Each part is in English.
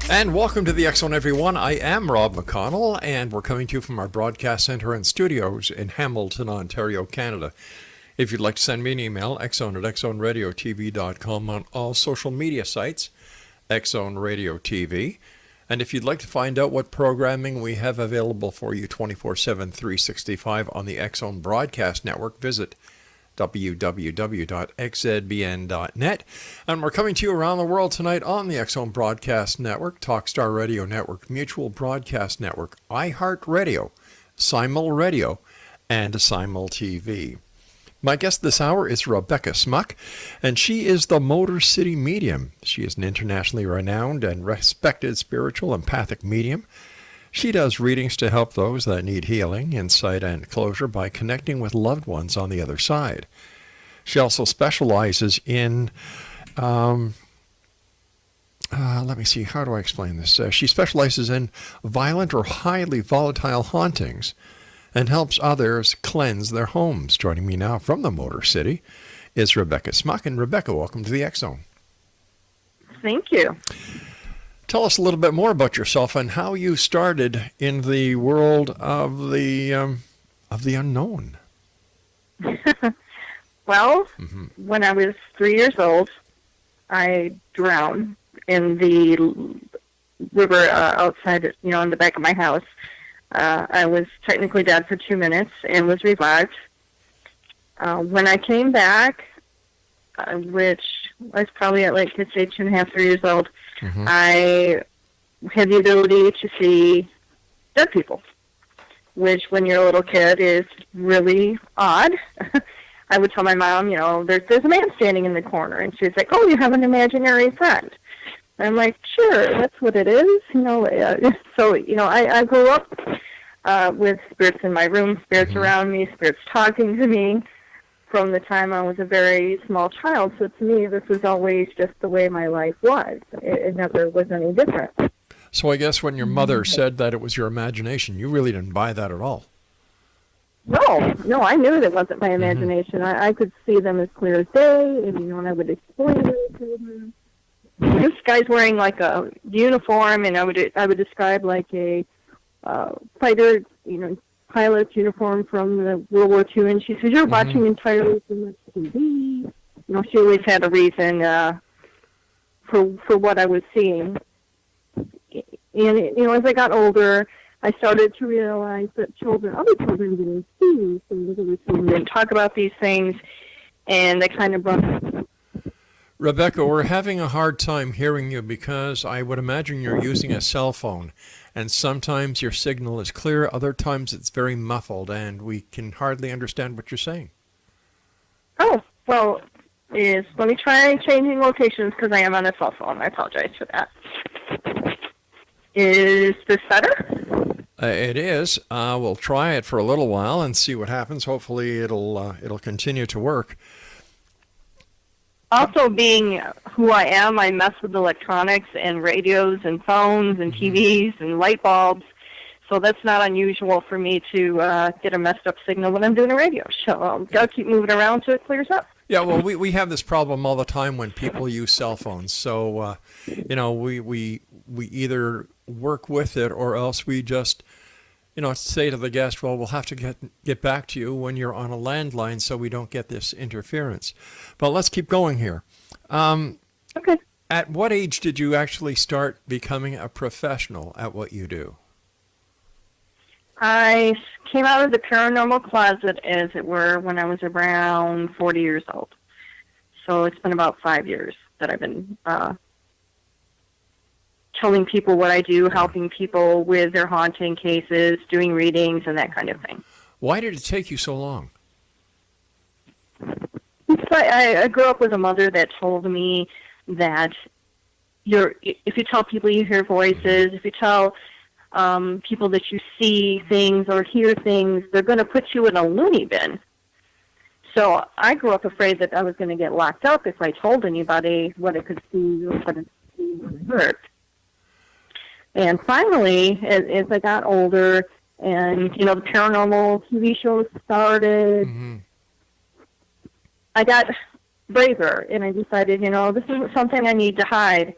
And welcome to the X Zone, everyone. I am Rob McConnell, and we're coming to you from our broadcast center and studios in Hamilton, Ontario, Canada. If you'd like to send me an email, xzone@xzoneradiotv.com, on all social media sites, X Zone Radio TV. And if you'd like to find out what programming we have available for you 24/7, 365 on the X Zone Broadcast Network, visit www.xzbn.net. And we're coming to you around the world tonight on the X Zone Broadcast Network, Talkstar Radio Network, Mutual Broadcast Network, iHeartRadio, Simul Radio, and Simul TV. My guest this hour is Rebecca Smuk, and she is the Motor City Medium. She is an internationally renowned and respected spiritual empathic medium. She does readings to help those that need healing, insight, and closure by connecting with loved ones on the other side. She also specializes in, let me see, how do I explain this? She specializes in violent or highly volatile hauntings and helps others cleanse their homes. Joining me now from the Motor City is Rebecca Smuk. And Rebecca, welcome to the X Zone. Thank you. Tell us a little bit more about yourself and how you started in the world of the unknown. Well, when I was 3 years old, I drowned in the river outside, in the back of my house. I was technically dead for 2 minutes and was revived. When I came back, which I was probably at 2.5, 3 years old, I had the ability to see dead people, which when you're a little kid is really odd. I would tell my mom, there's a man standing in the corner, and she's like, oh, you have an imaginary friend. And I'm like, sure, that's what it is. So, I grew up with spirits in my room, spirits around me, spirits talking to me from the time I was a very small child. So to me, this was always just the way my life was. It never was any different. So I guess when your mother said that it was your imagination, you really didn't buy that at all. No, I knew it wasn't my imagination. I could see them as clear as day, and I would explain it to them. This guy's wearing a uniform, and I would describe a fighter, pilot's uniform from the World War II, and she says, you're watching entirely too much TV. She always had a reason for what I was seeing. And, as I got older, I started to realize that other children didn't see things, other children didn't talk about these things, and they kind of brought up. Rebecca, we're having a hard time hearing you because I would imagine you're using a cell phone. And sometimes your signal is clear, other times it's very muffled, and we can hardly understand what you're saying. Oh, well, let me try changing locations because I am on a cell phone. I apologize for that. Is this better? It is. We'll try it for a little while and see what happens. Hopefully it'll continue to work. Also, being who I am, I mess with electronics and radios and phones and TVs and light bulbs, so that's not unusual for me to get a messed up signal when I'm doing a radio show. I've got to keep moving around so it clears up. Yeah, well, we have this problem all the time when people use cell phones, so, we either work with it or else we just say to the guest, well, we'll have to get back to you when you're on a landline so we don't get this interference. But let's keep going here. Okay. At what age did you actually start becoming a professional at what you do? I came out of the paranormal closet, as it were, when I was around 40 years old. So it's been about 5 years that I've been telling people what I do, helping people with their haunting cases, doing readings, and that kind of thing. Why did it take you so long? I grew up with a mother that told me that if you tell people you hear voices, if you tell people that you see things or hear things, they're going to put you in a loony bin. So I grew up afraid that I was going to get locked up if I told anybody what I could see or what I heard. And finally, as I got older and, the paranormal TV shows started, I got braver and I decided, this isn't something I need to hide.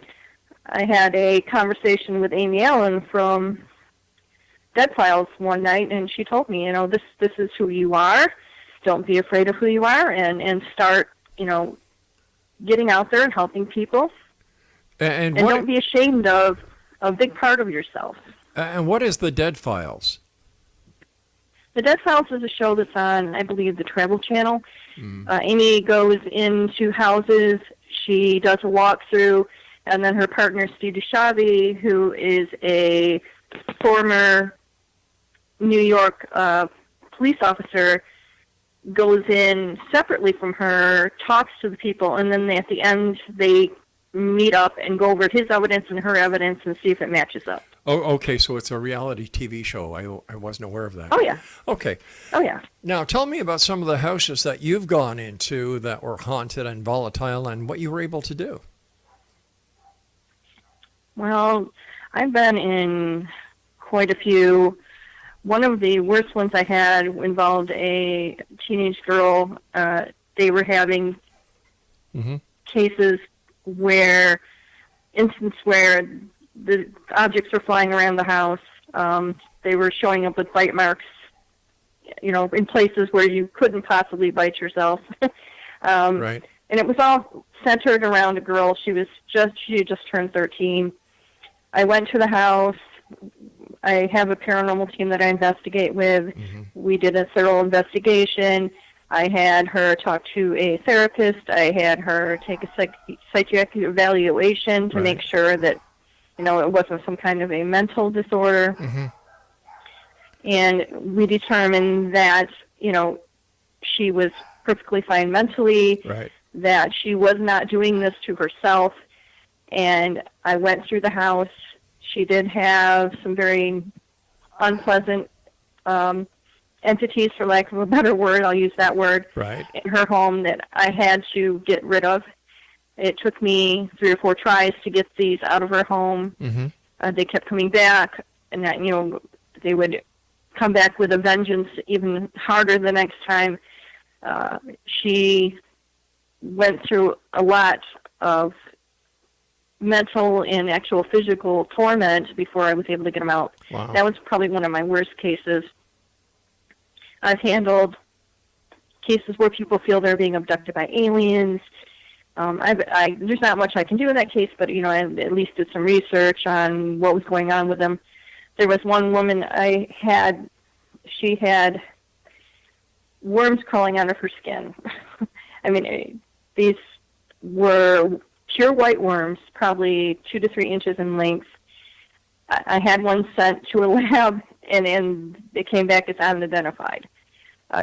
I had a conversation with Amy Allen from Dead Files one night, and she told me, this is who you are. Don't be afraid of who you are, and start, getting out there and helping people. And don't be ashamed of a big part of yourself. And what is the Dead Files? The Dead Files is a show that's on, I believe, the Travel Channel. Amy goes into houses. She does a walkthrough, and then her partner, Steve DeShavi, who is a former New York police officer, goes in separately from her, talks to the people, and then at the end they meet up and go over his evidence and her evidence and see if it matches up. Oh, okay, so it's a reality TV show. I wasn't aware of that. Oh, yeah. Okay. Oh, yeah. Now, tell me about some of the houses that you've gone into that were haunted and volatile and what you were able to do. Well, I've been in quite a few. One of the worst ones I had involved a teenage girl. They were having cases instances where the objects were flying around the house. They were showing up with bite marks, in places where you couldn't possibly bite yourself. Right. And it was all centered around a girl. She had just turned 13. I went to the house. I have a paranormal team that I investigate with. We did a thorough investigation. I had her talk to a therapist. I had her take a psychiatric evaluation to make sure that, it wasn't some kind of a mental disorder. And we determined that, she was perfectly fine mentally, that she was not doing this to herself. And I went through the house. She did have some very unpleasant entities, for lack of a better word, I'll use that word, in her home that I had to get rid of. It took me 3 or 4 tries to get these out of her home. They kept coming back, and that, they would come back with a vengeance even harder the next time. She went through a lot of mental and actual physical torment before I was able to get them out. Wow. That was probably one of my worst cases. I've handled cases where people feel they're being abducted by aliens. There's not much I can do in that case, but I at least did some research on what was going on with them. There was one woman she had worms crawling out of her skin. I mean, these were pure white worms, probably 2 to 3 inches in length. I had one sent to a lab, and it came back as unidentified.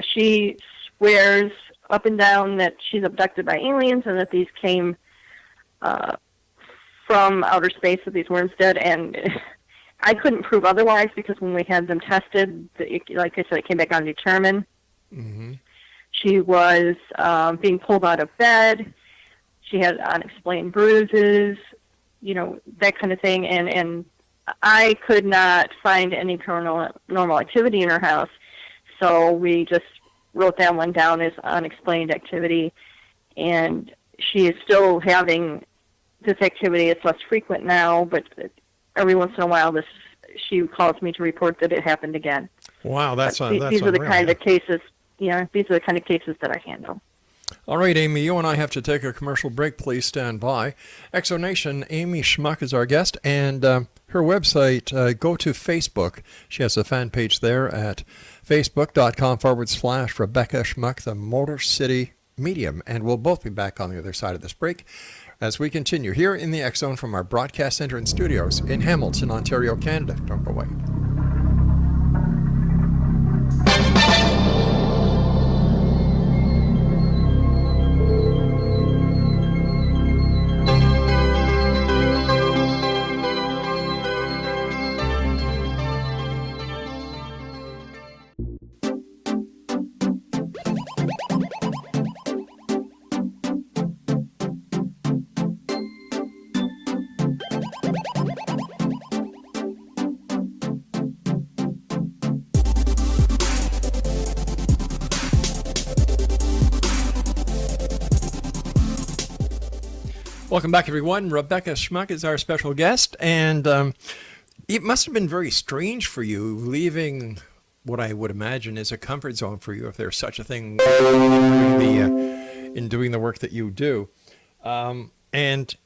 She swears up and down that she's abducted by aliens and that these came from outer space, that these worms did, and I couldn't prove otherwise because when we had them tested, like I said, it came back undetermined. She was being pulled out of bed. She had unexplained bruises, that kind of thing, and I could not find any paranormal activity in her house, so we just wrote that one down as unexplained activity, and she is still having this activity. It's less frequent now, but every once in a while she calls me to report that it happened again. Wow, that's these are the kind of cases. Yeah, these are the kind of cases that I handle. All right, Amy, you and I have to take a commercial break. Please stand by. Exonation, Amy Smuk is our guest, and her website, go to Facebook. She has a fan page there at facebook.com/Rebecca Smuk, the Motor City Medium. And we'll both be back on the other side of this break as we continue here in the X Zone from our broadcast center and studios in Hamilton, Ontario, Canada. Don't go away. Welcome back, everyone. Rebecca Smuk is our special guest, and it must have been very strange for you leaving what I would imagine is a comfort zone for you, if there's such a thing, in doing the work that you do, and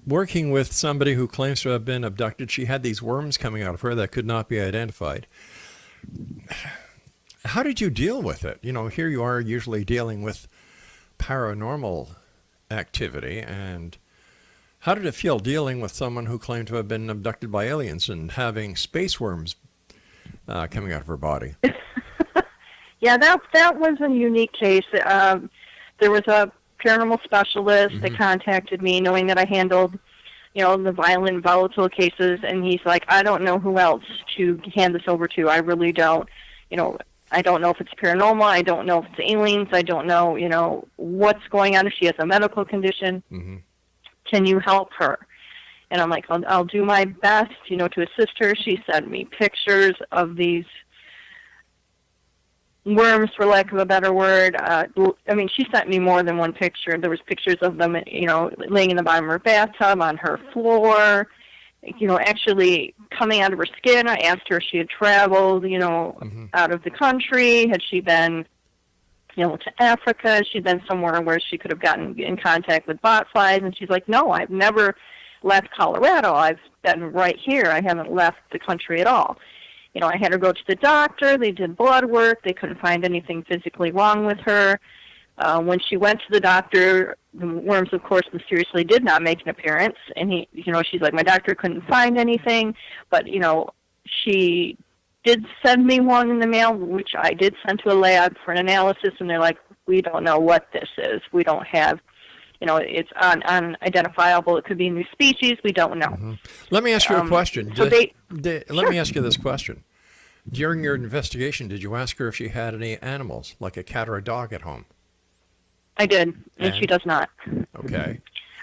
working with somebody who claims to have been abducted. She had these worms coming out of her that could not be identified. How did you deal with it? You know, here you are usually dealing with paranormal activity, and how did it feel dealing with someone who claimed to have been abducted by aliens and having space worms coming out of her body? Yeah, that was a unique case. There was a paranormal specialist that contacted me, knowing that I handled, the violent, volatile cases, and he's like, I don't know who else to hand this over to. I really don't. I don't know if it's paranormal. I don't know if it's aliens. I don't know, what's going on, if she has a medical condition. Can you help her? And I'm like, I'll do my best, to assist her. She sent me pictures of these worms, for lack of a better word. She sent me more than one picture. There was pictures of them, laying in the bottom of her bathtub, on her floor, actually coming out of her skin. I asked her if she had traveled, out of the country. Had she been, to Africa? Had she been somewhere where she could have gotten in contact with botflies? And she's like, no, I've never left Colorado. I've been right here. I haven't left the country at all. I had her go to the doctor. They did blood work. They couldn't find anything physically wrong with her. When she went to the doctor, the worms, of course, mysteriously did not make an appearance. And she's like, my doctor couldn't find anything, but, she did send me one in the mail, which I did send to a lab for an analysis, and they're like, we don't know what this is. We don't have, it's unidentifiable. It could be a new species. We don't know. Let me ask you a question. So let me ask you this question. During your investigation, did you ask her if she had any animals, like a cat or a dog at home? I did, and she does not. Okay.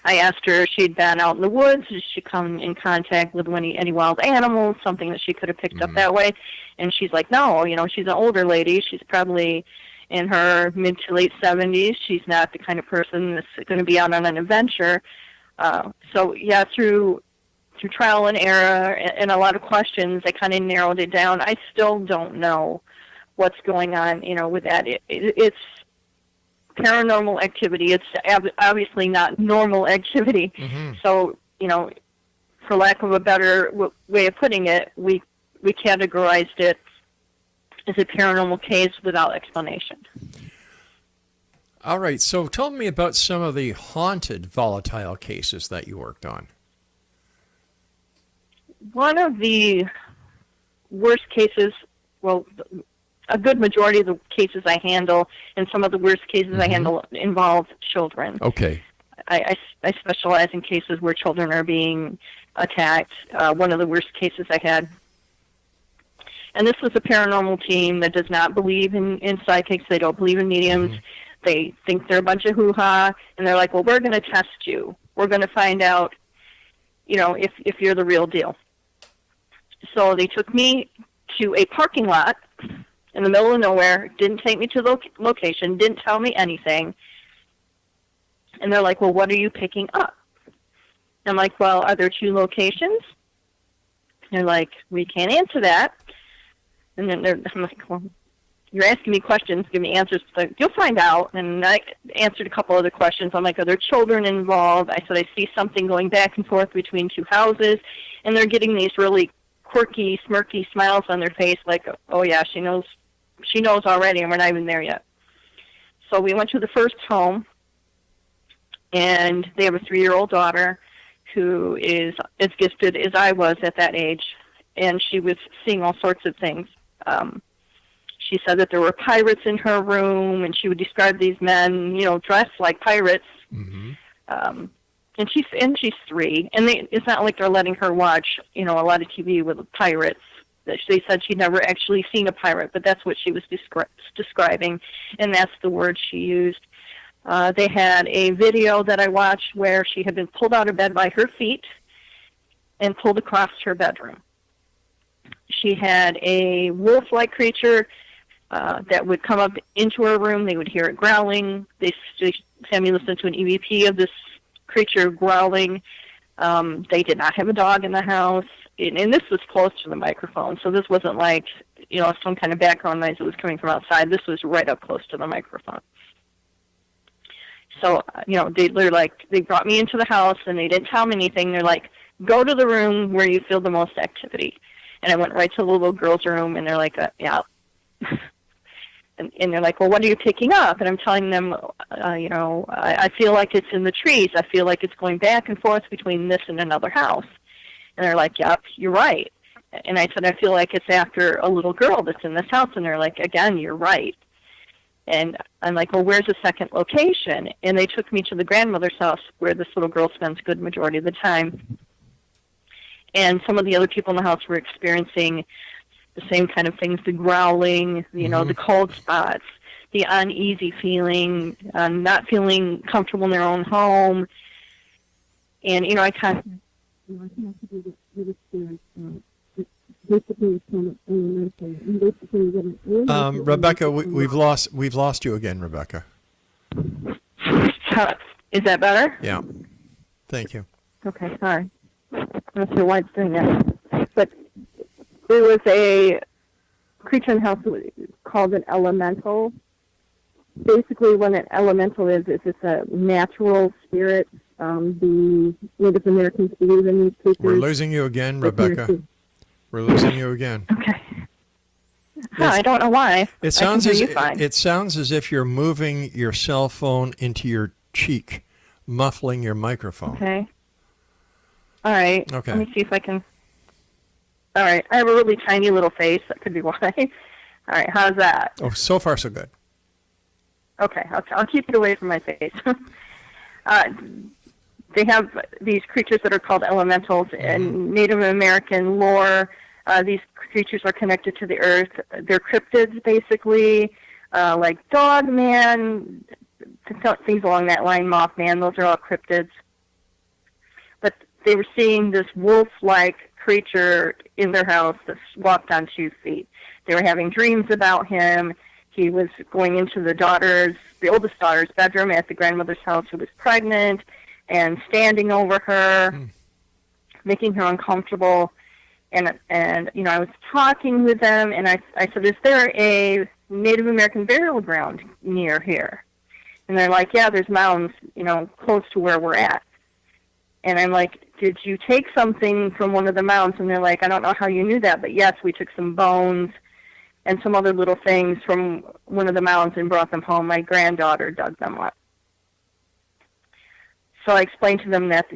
I asked her if she'd been out in the woods, did she come in contact with any wild animals, something that she could have picked up that way, and she's like, no, she's an older lady. She's probably in her mid to late 70s. She's not the kind of person that's going to be out on an adventure. Through trial and error and a lot of questions, I kind of narrowed it down. I still don't know what's going on, with that. It's paranormal activity. It's obviously not normal activity. So, for lack of a better way of putting it, we categorized it as a paranormal case without explanation. All right. So tell me about some of the haunted, volatile cases that you worked on. One of the worst cases, a good majority of the cases I handle, and some of the worst cases I handle, involve children. Okay. I specialize in cases where children are being attacked. One of the worst cases I had, and this was a paranormal team that does not believe in psychics. They don't believe in mediums. They think they're a bunch of hoo-ha, and they're like, well, we're going to test you. We're going to find out, if you're the real deal. So they took me to a parking lot in the middle of nowhere, didn't take me to the location, didn't tell me anything. And they're like, well, what are you picking up? And I'm like, well, are there two locations? And they're like, we can't answer that. And then I'm like, well, you're asking me questions, give me answers. But you'll find out. And I answered a couple other questions. I'm like, are there children involved? I said, I see something going back and forth between two houses. And they're getting these really quirky, smirky smiles on their face, like, oh yeah, she knows already, and we're not even there yet. So we went to the first home, and they have a 3-year-old daughter who is as gifted as I was at that age, and she was seeing all sorts of things. She said that there were pirates in her room, and she would describe these men, dressed like pirates. And she's 3, and it's not like they're letting her watch, a lot of TV with pirates. They said she'd never actually seen a pirate, but that's what she was describing, and that's the word she used. They had a video that I watched where she had been pulled out of bed by her feet and pulled across her bedroom. She had a wolf-like creature that would come up into her room. They would hear it growling. They had me listen to an EVP of this creature growling. They did not have a dog in the house, and this was close to the microphone, so this wasn't like, some kind of background noise that was coming from outside. This was right up close to the microphone. So, they're like, they brought me into the house, and they didn't tell me anything. They're like, go to the room where you feel the most activity. And I went right to the little girl's room, and they're like, yeah. And they're like, well, what are you picking up? And I'm telling them, I feel like it's in the trees. I feel like it's going back and forth between this and another house. And they're like, yep, you're right. And I said, I feel like it's after a little girl that's in this house. And they're like, again, you're right. And I'm like, well, where's the second location? And they took me to the grandmother's house where this little girl spends a good majority of the time. And some of the other people in the house were experiencing the same kind of things, the growling, the cold spots, the uneasy feeling, not feeling comfortable in their own home. And, I kind of... Rebecca, we've lost you again, Rebecca. Is that better? Yeah. Thank you. Okay, sorry. I'm not sure why it's doing that. But there was a creature in the house called an elemental. Basically, what an elemental is it's a natural spirit. The Native Americans believe in these creatures. We're losing you again, Rebecca. We're losing you again. Okay. I don't know why. It sounds as if you're moving your cell phone into your cheek, muffling your microphone. Okay. All right. Okay. Let me see if I can. All right. I have a really tiny little face. That could be why. All right. How's that? Oh, so far so good. Okay. I'll keep it away from my face. They have these creatures that are called elementals. In Native American lore, these creatures are connected to the earth. They're cryptids, basically, like Dogman, things along that line, Mothman. Those are all cryptids. But they were seeing this wolf-like creature in their house that walked on 2 feet. They were having dreams about him. He was going into the oldest daughter's bedroom at the grandmother's house who was pregnant and standing over her, making her uncomfortable. And I was talking with them, and I said, is there a Native American burial ground near here? And they're like, yeah, there's mounds, close to where we're at. And I'm like, did you take something from one of the mounds? And they're like, I don't know how you knew that, but yes, we took some bones and some other little things from one of the mounds and brought them home. My granddaughter dug them up. So I explained to them that,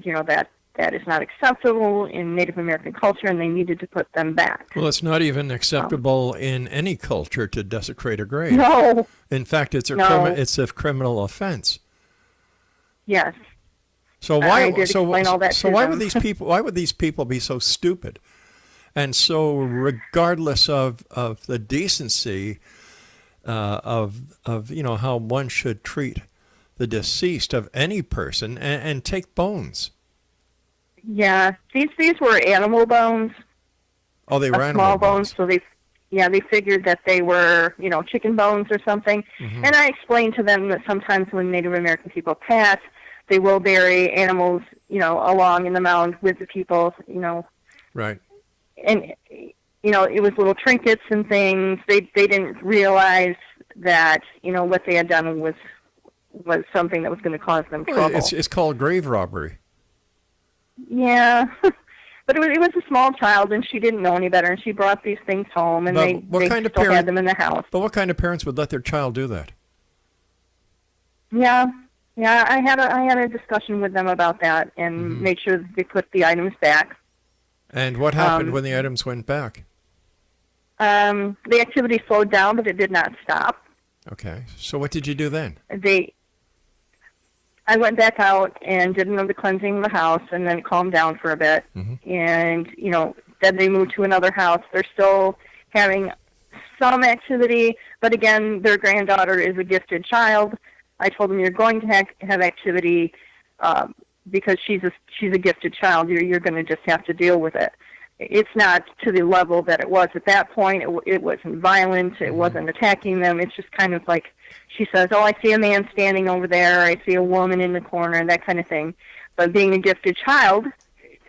that is not acceptable in Native American culture, and they needed to put them back. Well, it's not even acceptable in any culture to desecrate a grave. No. In fact, it's a criminal offense. Yes. So why would these people be so stupid and so regardless of the decency of how one should treat the deceased of any person and take bones? Yeah, these were animal bones. Oh, they were animal small bones. So they figured that they were, chicken bones or something. Mm-hmm. And I explained to them that sometimes when Native American people pass, they will bury animals, along in the mound with the people, Right. And, it was little trinkets and things. They didn't realize that, what they had done was something that was going to cause them trouble. It's called grave robbery. Yeah. But it was a small child, and she didn't know any better, and she brought these things home, and they still had them in the house. But what kind of parents would let their child do that? Yeah. Yeah, I had a discussion with them about that and made sure that they put the items back. And what happened when the items went back? The activity slowed down, but it did not stop. Okay. So what did you do then? I went back out and did another cleansing of the house, and then calmed down for a bit. Mm-hmm. And, then they moved to another house. They're still having some activity, but again, their granddaughter is a gifted child. I told them, you're going to have activity because she's a gifted child. You're going to just have to deal with it. It's not to the level that it was at that point. It wasn't violent. It wasn't attacking them. It's just kind of like, she says, oh, I see a man standing over there. I see a woman in the corner, that kind of thing. But being a gifted child,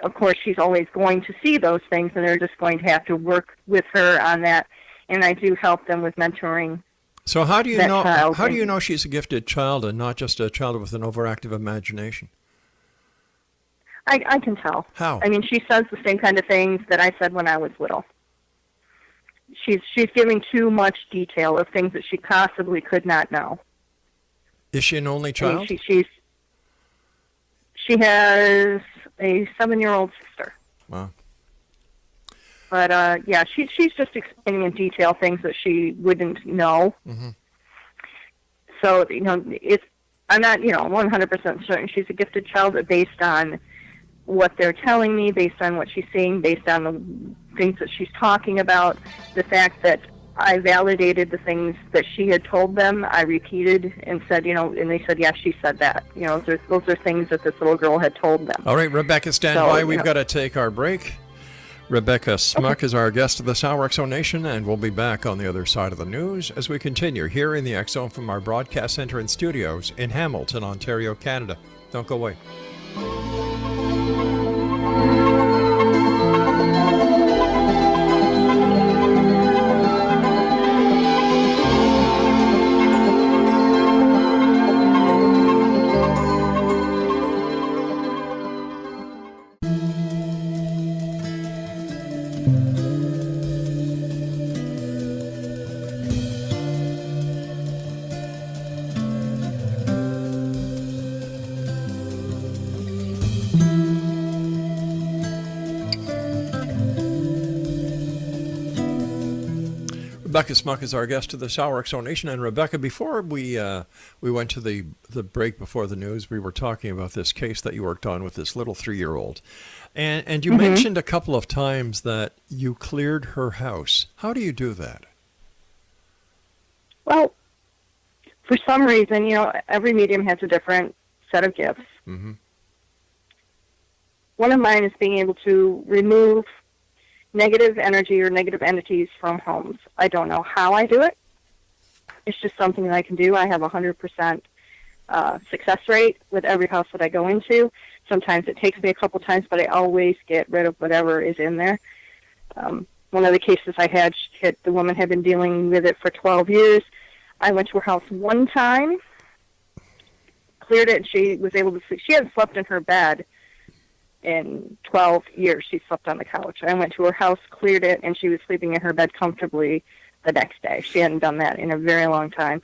of course, she's always going to see those things, and they're just going to have to work with her on that. And I do help them with mentoring. So how do you know? Child. How do you know she's a gifted child and not just a child with an overactive imagination? I can tell. How? I mean, she says the same kind of things that I said when I was little. She's giving too much detail of things that she possibly could not know. Is she an only child? I mean, she has a 7-year-old sister. Wow. But yeah, she's just explaining in detail things that she wouldn't know. Mm-hmm. So I'm not 100% certain she's a gifted child, but based on what they're telling me, based on what she's seeing, based on the things that she's talking about, the fact that I validated the things that she had told them, I repeated and said, and they said, yes, she said that. Those are things that this little girl had told them. All right, Rebecca, stand by. We've got to take our break. Rebecca Smuk is our guest of this hour, X Zone Nation, and we'll be back on the other side of the news as we continue here in the X Zone from our broadcast center and studios in Hamilton, Ontario, Canada. Don't go away. Rebecca Smuk is our guest of this hour, X Zone Nation. And Rebecca, before we went to the break before the news, we were talking about this case that you worked on with this little 3-year-old. And you mentioned a couple of times that you cleared her house. How do you do that? Well, for some reason, every medium has a different set of gifts. Mm-hmm. One of mine is being able to remove negative energy or negative entities from homes. I don't know how I do it. It's just something that I can do. I have 100% success rate with every house that I go into. Sometimes it takes me a couple times, but I always get rid of whatever is in there. One of the cases I had, the woman had been dealing with it for 12 years. I went to her house one time, cleared it, and she was able to sleep. She hadn't slept in her bed in 12 years. She slept on the couch. I went to her house, cleared it, and she was sleeping in her bed comfortably the next day. She hadn't done that in a very long time.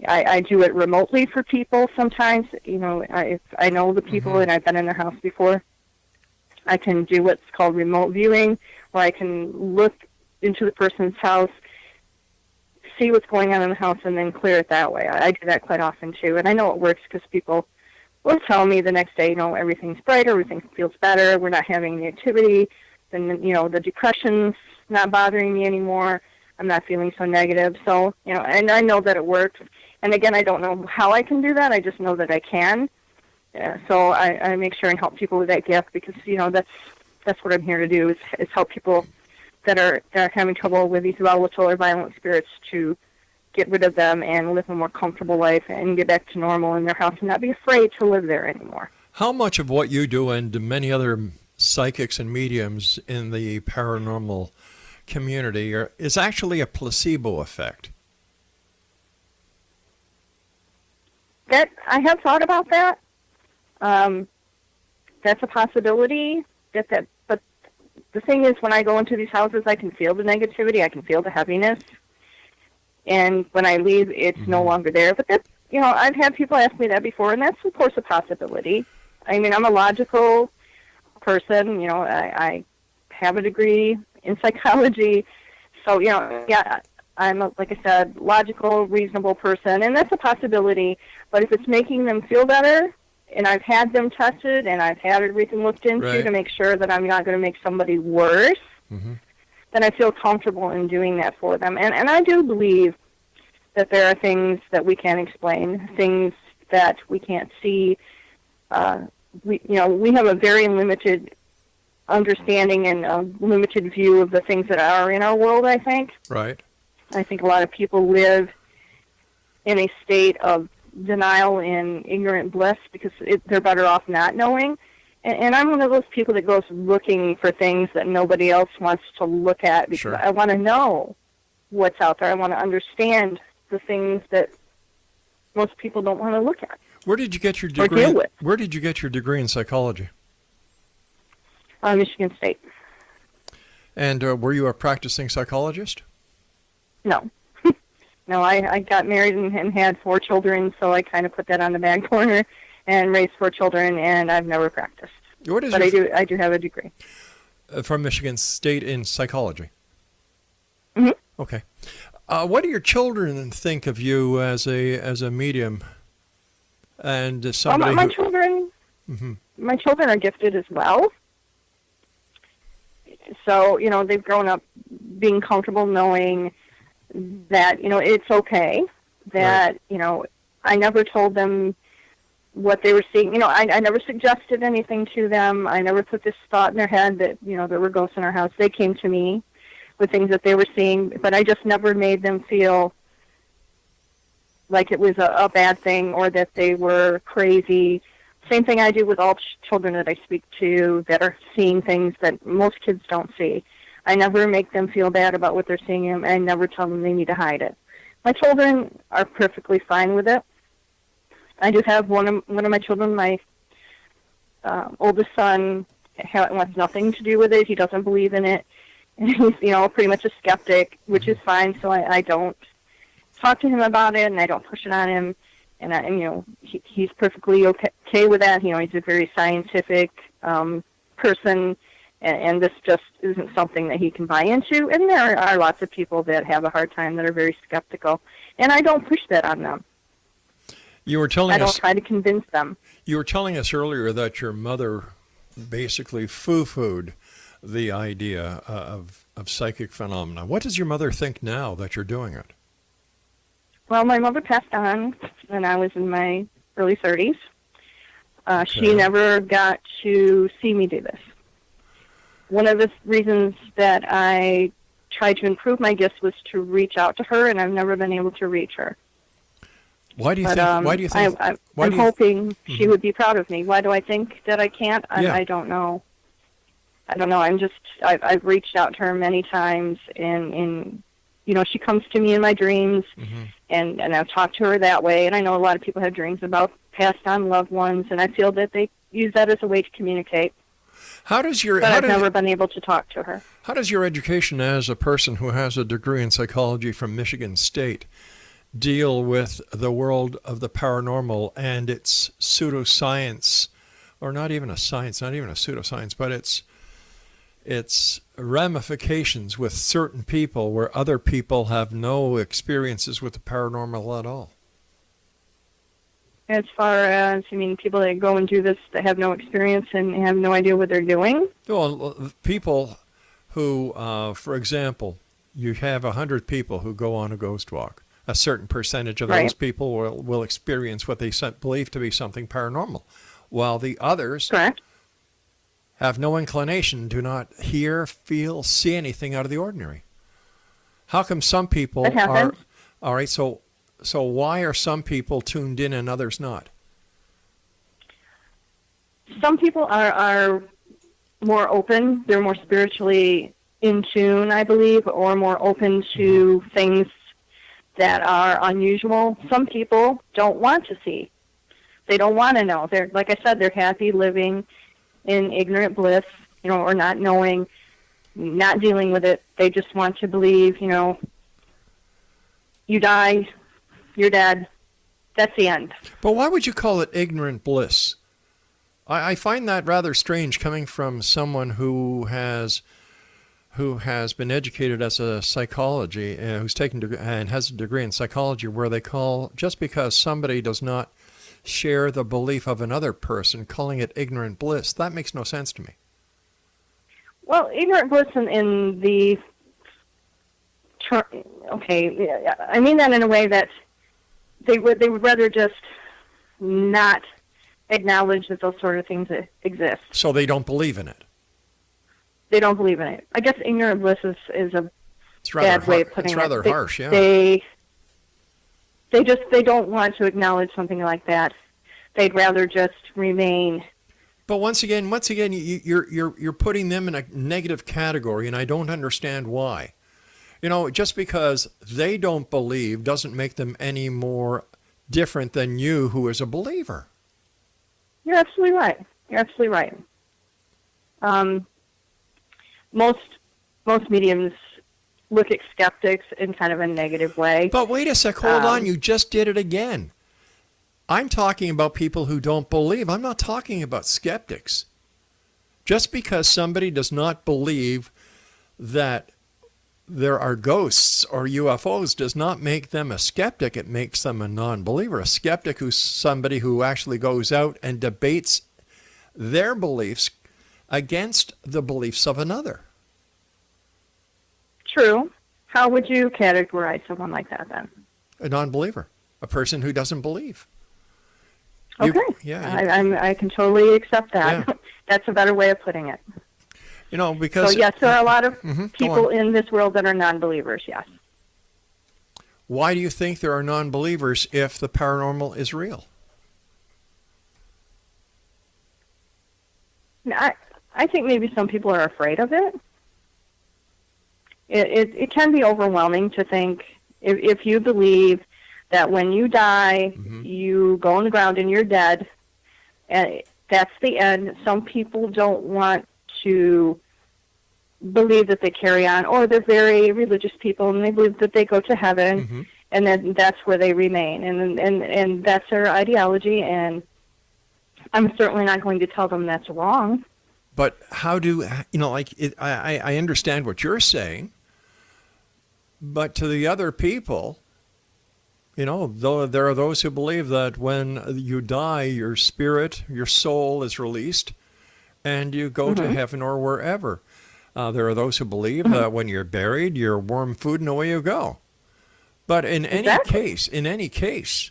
I do it remotely for people sometimes. If I know the people and I've been in their house before, I can do what's called remote viewing, where I can look into the person's house, see what's going on in the house, and then clear it that way. I do that quite often, too. And I know it works because people will tell me the next day, everything's brighter, everything feels better, we're not having the activity, then, the depression's not bothering me anymore, I'm not feeling so negative. So, and I know that it works. And again, I don't know how I can do that, I just know that I can. So I make sure and help people with that gift because, that's what I'm here to do is help people that are having trouble with these volatile or violent spirits to get rid of them and live a more comfortable life and get back to normal in their house and not be afraid to live there anymore. How much of what you do and many other psychics and mediums in the paranormal community is actually a placebo effect? That I have thought about that. That's a possibility. But the thing is, when I go into these houses, I can feel the negativity, I can feel the heaviness. And when I leave, it's no longer there. But that's, I've had people ask me that before, and that's, of course, a possibility. I mean, I'm a logical person. I have a degree in psychology. So, yeah, I'm, like I said, logical, reasonable person, and that's a possibility. But if it's making them feel better, and I've had them tested, and I've had everything looked into to make sure that I'm not going to make somebody worse, then I feel comfortable in doing that for them. And I do believe that there are things that we can't explain, things that we can't see. We have a very limited understanding and a limited view of the things that are in our world, I think. Right. I think a lot of people live in a state of denial and ignorant bliss because they're better off not knowing. And I'm one of those people that goes looking for things that nobody else wants to look at because Sure. I want to know what's out there. I want to understand the things that most people don't want to look at. Where did you get your Or degree? deal with. Where did you get your degree in psychology? Michigan State. And were you a practicing psychologist? No. No, I got married and had 4 children, so I kind of put that on the back burner and raised 4 children, and I've never practiced. What is But I do have a degree. From Michigan State in psychology? Mm-hmm. Okay. What do your children think of you as a medium and somebody My who... children, Mhm. my children are gifted as well. So, they've grown up being comfortable knowing that, it's okay, that, I never told them what they were seeing. I never suggested anything to them. I never put this thought in their head that, there were ghosts in our house. They came to me with things that they were seeing, but I just never made them feel like it was a bad thing or that they were crazy. Same thing I do with all children that I speak to that are seeing things that most kids don't see. I never make them feel bad about what they're seeing, and I never tell them they need to hide it. My children are perfectly fine with it. I do have one of my children, my oldest son, wants nothing to do with it. He doesn't believe in it. And he's, pretty much a skeptic, which is fine, so I don't talk to him about it, and I don't push it on him. And he's perfectly okay with that. He's a very scientific person, and this just isn't something that he can buy into. And there are lots of people that have a hard time that are very skeptical, and I don't push that on them. I don't try to convince them. You were telling us earlier that your mother basically foo-fooed the idea of psychic phenomena. What does your mother think now that you're doing it? Well, my mother passed on when I was in my early 30s. Okay. She never got to see me do this. One of the reasons that I tried to improve my gifts was to reach out to her, and I've never been able to reach her. Why do you think? I'm hoping she would be proud of me. Why do I think that I can't? I don't know. I've reached out to her many times, and she comes to me in my dreams, and I've talked to her that way. And I know a lot of people have dreams about passed on loved ones, and I feel that they use that as a way to communicate. But I've never been able to talk to her. How does your education as a person who has a degree in psychology from Michigan State deal with the world of the paranormal and its pseudoscience, or not even a science, not even a pseudoscience, but its ramifications with certain people where other people have no experiences with the paranormal at all? As far as, people that go and do this that have no experience and have no idea what they're doing? Well, people who, for example, you have 100 people who go on a ghost walk. A certain percentage of those people will experience what they believe to be something paranormal, while the others have no inclination, do not hear, feel, see anything out of the ordinary. How come some people are... All right, so why are some people tuned in and others not? Some people are more open. They're more spiritually in tune, I believe, or more open to things that are unusual. Some people don't want to see. They don't want to know. They're, like I said, they're happy living in ignorant bliss, or not knowing, not dealing with it. They just want to believe, you die, you're dead. That's the end. But why would you call it ignorant bliss? I find that rather strange coming from someone who has been educated as a psychology, who's taken and has a degree in psychology, where they call, just because somebody does not share the belief of another person, calling it ignorant bliss. That makes no sense to me. Well, ignorant bliss in the term, I mean that in a way that they would rather just not acknowledge that those sort of things exist. So they don't believe in it. They don't believe in it. I guess ignorant bliss is a bad way of putting it. It's rather harsh, yeah. They don't want to acknowledge something like that. They'd rather just remain. But once again, you're putting them in a negative category, and I don't understand why. Just because they don't believe doesn't make them any more different than you, who is a believer. You're absolutely right. Most mediums look at skeptics in kind of a negative way. But wait a sec, hold on, you just did it again. I'm talking about people who don't believe. I'm not talking about skeptics. Just because somebody does not believe that there are ghosts or UFOs does not make them a skeptic. It makes them a non-believer. A skeptic who's somebody who actually goes out and debates their beliefs against the beliefs of another. True. How would you categorize someone like that then? A non-believer. A person who doesn't believe. Okay. Yeah. I can totally accept that. Yeah. That's a better way of putting it. Because... So, yes, there are a lot of Mhm, people in this world that are non-believers, yes. Why do you think there are non-believers if the paranormal is real? I think maybe some people are afraid of it. It can be overwhelming to think, if you believe that when you die, you go on the ground and you're dead, and that's the end. Some people don't want to believe that they carry on, or they're very religious people and they believe that they go to heaven, and then that's where they remain, and that's their ideology, and I'm certainly not going to tell them that's wrong. But how do, I understand what you're saying, but to the other people, though there are those who believe that when you die, your spirit, your soul is released and you go to heaven or wherever. There are those who believe that when you're buried, you're warm food and away you go. But in any case,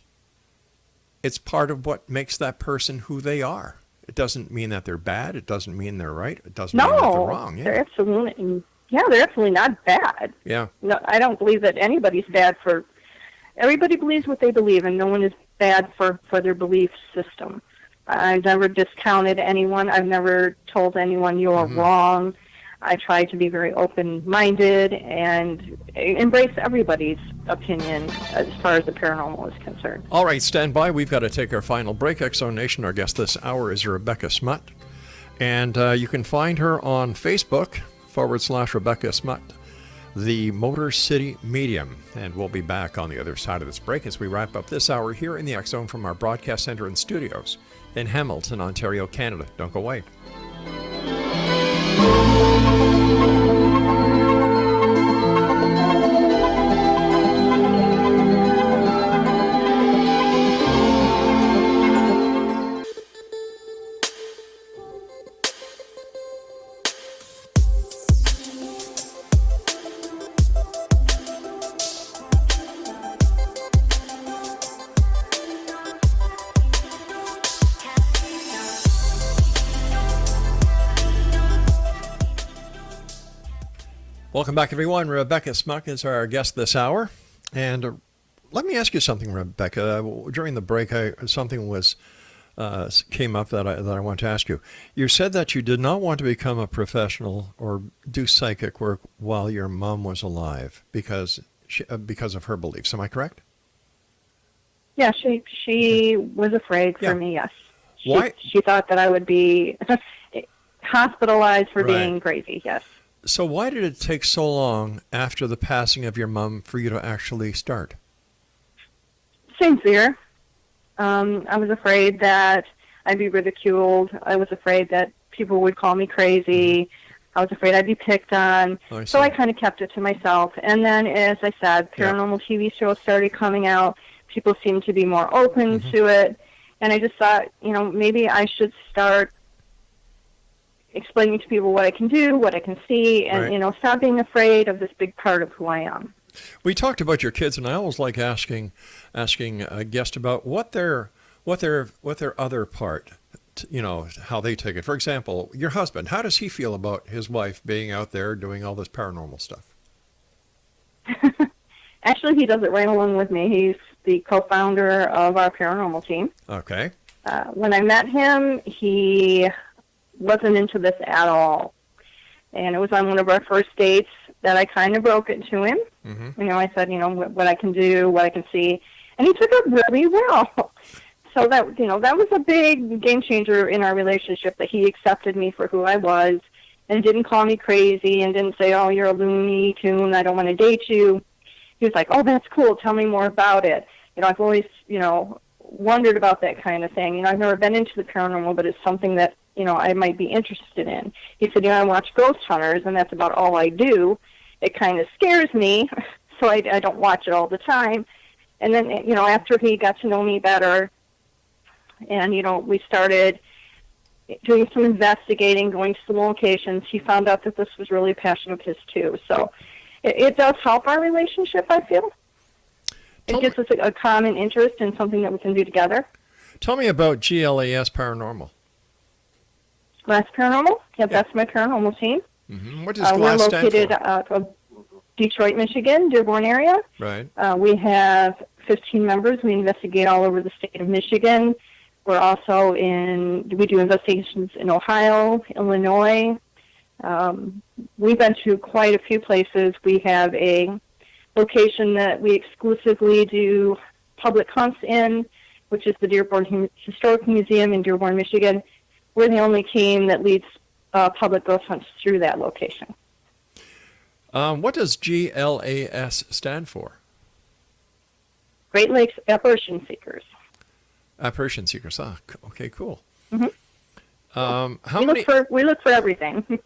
it's part of what makes that person who they are. It doesn't mean that they're bad. It doesn't mean they're right. It doesn't mean that they're wrong. Yeah. They're absolutely not bad. Yeah. No, I don't believe that anybody's bad for. Everybody believes what they believe, and no one is bad for their belief system. I've never discounted anyone. I've never told anyone you're wrong. I try to be very open-minded and embrace everybody's opinion as far as the paranormal is concerned. All right, stand by. We've got to take our final break. X-Zone Nation, our guest this hour is Rebecca Smut. And you can find her on Facebook, /Rebecca Smut, the Motor City Medium. And we'll be back on the other side of this break as we wrap up this hour here in the X-Zone from our broadcast center and studios in Hamilton, Ontario, Canada. Don't go away. Welcome back, everyone. Rebecca Smuk is our guest this hour. And let me ask you something, Rebecca. During the break, something came up that I want to ask you. You said that you did not want to become a professional or do psychic work while your mom was alive because of her beliefs. Am I correct? Yeah, she was afraid for me, yes. Why? She thought that I would be hospitalized for being crazy, yes. So why did it take so long after the passing of your mom for you to actually start? Same fear. I was afraid that I'd be ridiculed. I was afraid that people would call me crazy. I was afraid I'd be picked on. So I kind of kept it to myself. And then, as I said, paranormal TV shows started coming out. People seemed to be more open to it. And I just thought, maybe I should start explaining to people what I can do, what I can see, and, stop being afraid of this big part of who I am. We talked about your kids, and I always like asking a guest about what their other part, how they take it. For example, your husband, how does he feel about his wife being out there doing all this paranormal stuff? Actually, he does it right along with me. the co-founder of our paranormal team. Okay. When I met him, he wasn't into this at all. And it was on one of our first dates that I kind of broke it to him. Mm-hmm. You know, I said, you know, what I can do, what I can see. And he took it really well. So that, you know, that was a big game changer in our relationship, that he accepted me for who I was and didn't call me crazy and didn't say, oh, you're a Looney Tune, I don't want to date you. He was like, oh, that's cool, tell me more about it. You know, I've always, you know, wondered about that kind of thing. You know, I've never been into the paranormal, but it's something that, you know, I might be interested in. He said, you know, I watch Ghost Hunters, and that's about all I do. It kind of scares me, so I don't watch it all the time. And then, you know, after he got to know me better, and, you know, we started doing some investigating, going to some locations, he found out that this was really a passion of his, too. So it does help our relationship, I feel. It gives us a common interest in something that we can do together. Tell me about G.L.A.S. Paranormal. G.L.A.S Paranormal? Yep, that's my paranormal team. Mm-hmm. What does G.L.A.S. stand for? We're located out of Detroit, Michigan, Dearborn area. Right. We have 15 members. We investigate all over the state of Michigan. We're also we do investigations in Ohio, Illinois. We've been to quite a few places. We have a location that we exclusively do public hunts in, which is the Dearborn Historic Museum in Dearborn, Michigan. We're the only team that leads public ghost hunts through that location. What does G.L.A.S. stand for? Great Lakes Apparition Seekers. Apparition Seekers. Ah, okay, cool. Mm-hmm. We look for everything.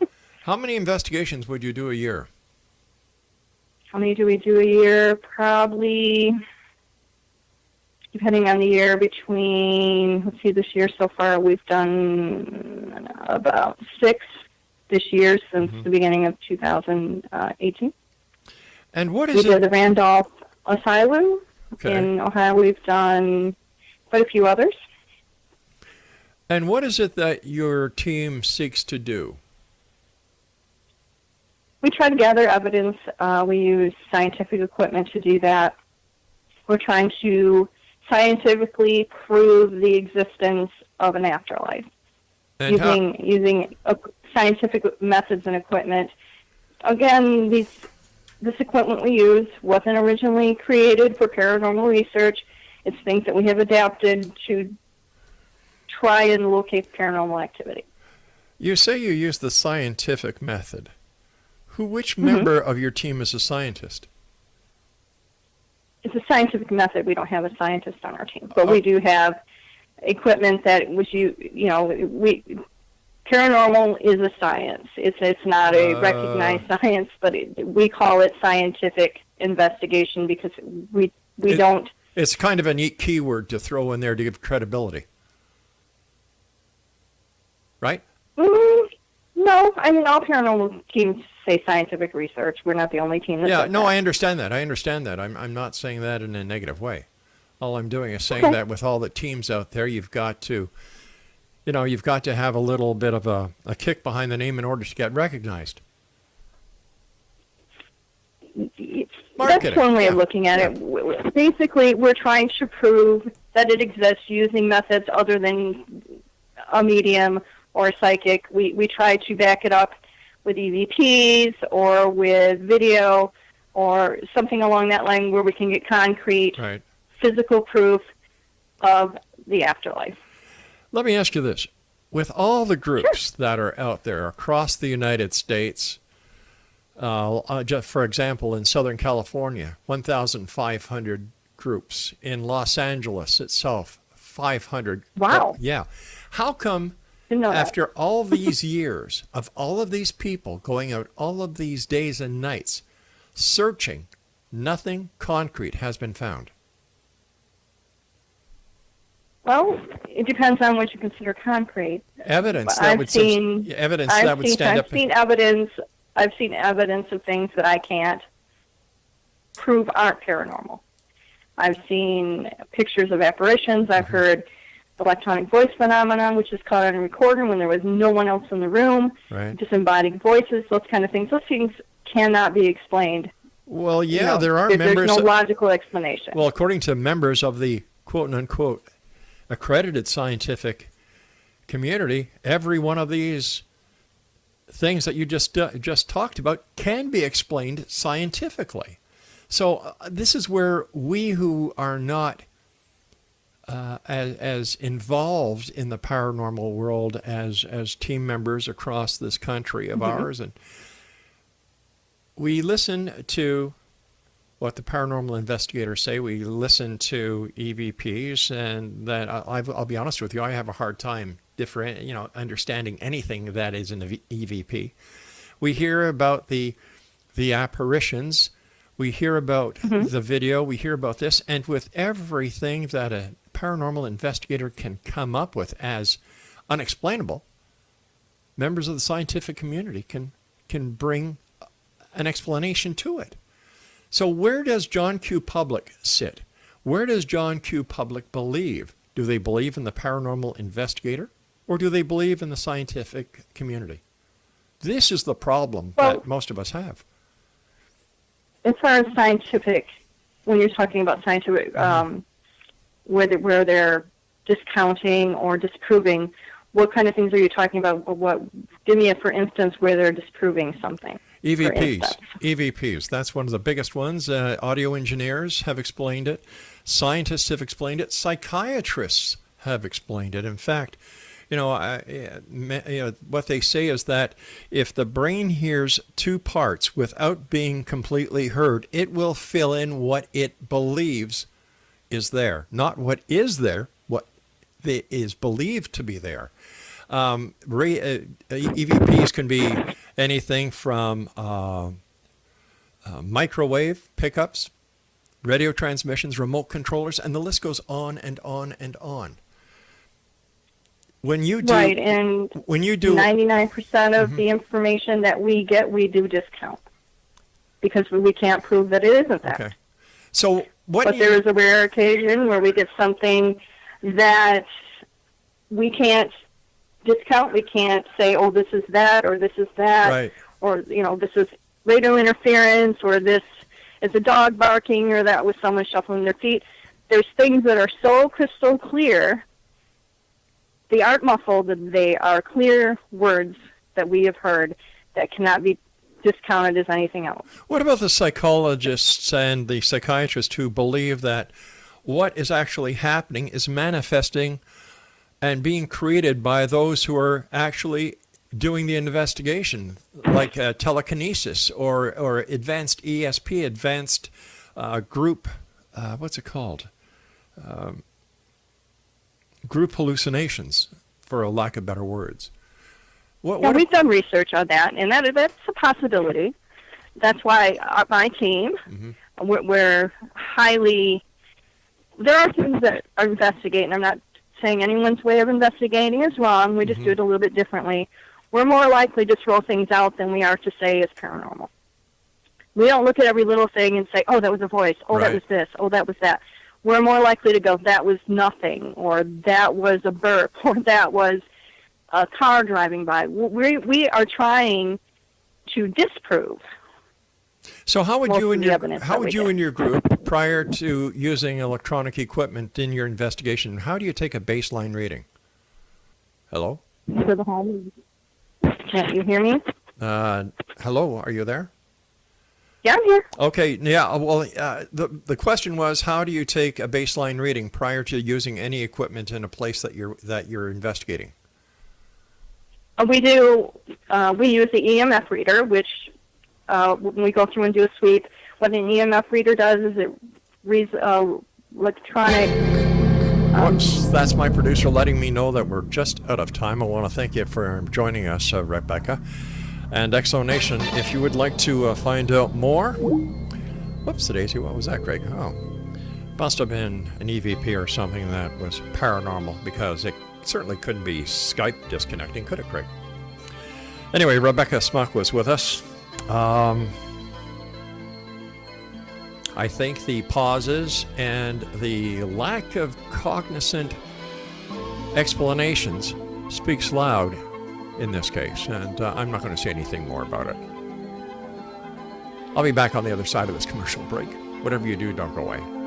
How many investigations would you do a year? How many do we do a year? Probably, depending on the year, between, let's see, this year so far we've done about 6 this year since the beginning of 2018. And what is we did the Randolph Asylum in Ohio. We've done quite a few others. And what is it that your team seeks to do? We try to gather evidence. We use scientific equipment to do that. We're trying to scientifically prove the existence of an afterlife using scientific methods and equipment. Again, this equipment we use wasn't originally created for paranormal research. It's things that we have adapted to try and locate paranormal activity. You say you use the scientific method. Which member of your team is a scientist? It's a scientific method. We don't have a scientist on our team, but we do have equipment that paranormal is a science. It's not a recognized science, but we call it scientific investigation because we don't. It's kind of a neat keyword to throw in there to give credibility, right? No, I mean all paranormal teams say scientific research. We're not the only team that does that. I understand that. I'm not saying that in a negative way. All I'm doing is saying that with all the teams out there, you've got to have a little bit of a kick behind the name in order to get recognized. That's one way of looking at it. Basically, we're trying to prove that it exists using methods other than a medium or a psychic. We try to back it up with EVPs or with video or something along that line where we can get concrete, physical proof of the afterlife. Let me ask you this. With all the groups that are out there across the United States, just for example, in Southern California, 1,500 groups. In Los Angeles itself, 500. Wow. Yeah. How come after all these years of all of these people going out all of these days and nights searching, nothing concrete has been found? Well, it depends on what you consider concrete. Evidence that would stand up. I've seen evidence of things that I can't prove aren't paranormal. I've seen pictures of apparitions. I've heard electronic voice phenomenon, which is caught on a recorder when there was no one else in the room. Disembodied voices, those kind of things. Those things cannot be explained Well, yeah, You know, there are there's members. no logical explanation. Well, according to members of the quote-unquote accredited scientific community, every one of these things that you just talked about can be explained scientifically. So this is where we who are not as involved in the paranormal world as team members across this country of ours, and we listen to what the paranormal investigators say. We listen to EVPs, and that I'll be honest with you, I have a hard time understanding anything that is an EVP. We hear about the apparitions. We hear about the video. We hear about this, and with everything that a paranormal investigator can come up with as unexplainable, members of the scientific community can bring an explanation to it. So where does John Q. Public sit? Where does John Q. Public believe? Do they believe in the paranormal investigator, or do they believe in the scientific community? This is the problem that most of us have. As far as scientific, when you're talking about scientific, where they're discounting or disproving, what kind of things are you talking about? Give me for instance, where they're disproving something. EVPs. That's one of the biggest ones. Audio engineers have explained it. Scientists have explained it. Psychiatrists have explained it. In fact, what they say is that if the brain hears two parts without being completely heard, it will fill in what it believes is there, not what is there, what is believed to be there. EVPs can be anything from microwave pickups, radio transmissions, remote controllers, and the list goes on and on and on. When you do 99% of the information that we get, we do discount because we can't prove that it isn't that. Okay. So but there is a rare occasion where we get something that we can't discount. We can't say, oh, this is that, or this is that, right, or this is radio interference, or this is a dog barking, or that was someone shuffling their feet. There's things that are so crystal clear. They aren't muffled. They are clear words that we have heard that cannot be discounted as anything else. What about the psychologists and the psychiatrists who believe that what is actually happening is manifesting and being created by those who are actually doing the investigation, like telekinesis or advanced ESP, advanced group, what's it called? Group hallucinations, for a lack of better words. We've done research on that, and that's a possibility. That's why my team, we're highly... There are things that are investigating. I'm not saying anyone's way of investigating is wrong. We just do it a little bit differently. We're more likely to throw things out than we are to say it's paranormal. We don't look at every little thing and say, oh, that was a voice. Oh, right, that was this. Oh, that was that. We're more likely to go, that was nothing, or that was a burp, or that was a car driving by. We are trying to disprove. So how would you and your group, prior to using electronic equipment in your investigation, how do you take a baseline reading? Hello? For the home. Can't you hear me? Hello, are you there? Yeah, I'm here. Okay, yeah, well, the question was, how do you take a baseline reading prior to using any equipment in a place that you're investigating? We use the EMF reader, which when we go through and do a sweep, what an EMF reader does is it reads electronic... Whoops, that's my producer letting me know that we're just out of time. I want to thank you for joining us, Rebecca. And Exonation, if you would like to find out more... Whoops-a-daisy, what was that, Craig? Oh, must have been an EVP or something that was paranormal, because it certainly couldn't be Skype disconnecting, could it, Craig? Anyway, Rebecca Smuk was with us. I think the pauses and the lack of cognizant explanations speaks loud in this case, and I'm not going to say anything more about it. I'll be back on the other side of this commercial break. Whatever you do, don't go away.